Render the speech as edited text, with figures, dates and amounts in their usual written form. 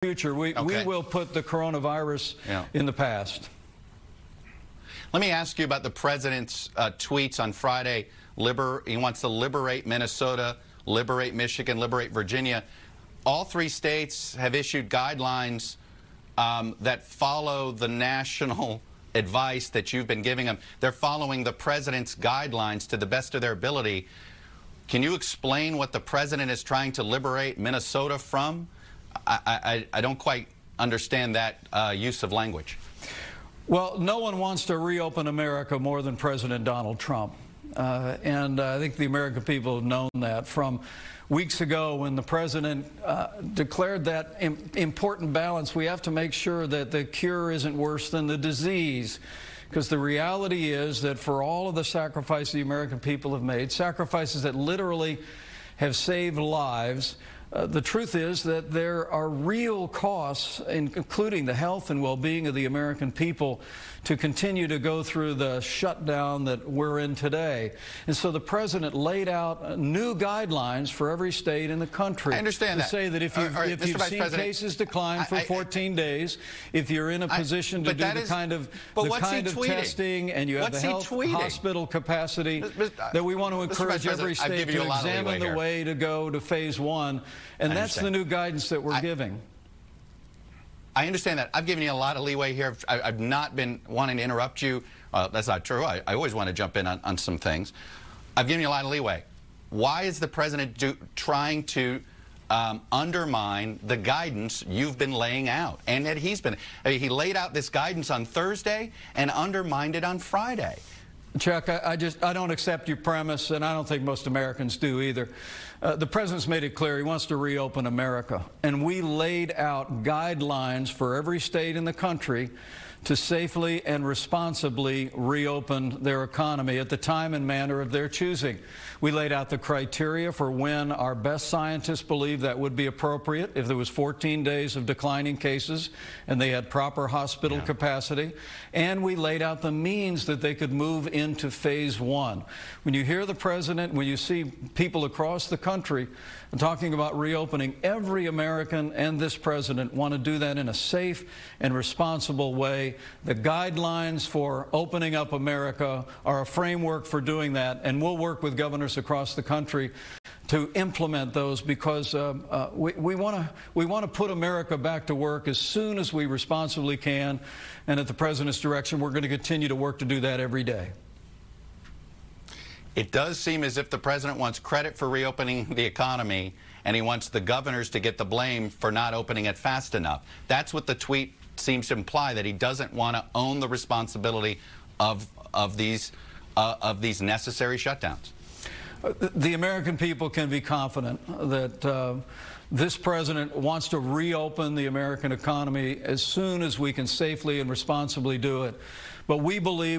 future. We will put the coronavirus in the past. Let me ask you about the president's tweets on Friday. He wants to liberate Minnesota, liberate Michigan, liberate Virginia. All three states have issued guidelines that follow the national advice that you've been giving them. They're following the president's guidelines to the best of their ability. Can you explain what the president is trying to liberate Minnesota from? I don't quite understand that use of language. Well, no one wants to reopen America more than President Donald Trump. And I think the American people have known that from weeks ago when the president declared that important balance. We have to make sure that the cure isn't worse than the disease. Because the reality is that for all of the sacrifices the American people have made, sacrifices that literally have saved lives, the truth is that there are real costs, including the health and well-being of the American people, to continue to go through the shutdown that we're in today. And so the president laid out new guidelines for every state in the country. I understand to say that if you've seen cases decline for 14 days, if you're in a position to do the kind of testing and you have the health hospital capacity, that we want to encourage every state to examine the way to go to phase 1. And that's the new guidance that we're giving. I understand that. I've given you a lot of leeway here. I've not been wanting to interrupt you. That's not true. I always want to jump in on some things. I've given you a lot of leeway. Why is the president trying to undermine the guidance you've been laying out? And that he laid out this guidance on Thursday and undermined it on Friday. Chuck, I don't accept your premise, and I don't think most Americans do either. The president's made it clear he wants to reopen America, and we laid out guidelines for every state in the country to safely and responsibly reopen their economy at the time and manner of their choosing. We laid out the criteria for when our best scientists believe that would be appropriate, if there was 14 days of declining cases and they had proper hospital capacity, and we laid out the means that they could move into phase 1. When you hear the president, when you see people across the country talking about reopening, every American and this president want to do that in a safe and responsible way. The guidelines for opening up America are a framework for doing that, and we'll work with governors across the country to implement those, because we want to put America back to work as soon as we responsibly can, and at the president's direction, we're going to continue to work to do that every day. It does seem as if the president wants credit for reopening the economy, and he wants the governors to get the blame for not opening it fast enough. That's what the tweet seems to imply, that he doesn't want to own the responsibility of these necessary shutdowns. The American people can be confident that this president wants to reopen the American economy as soon as we can safely and responsibly do it. But we believe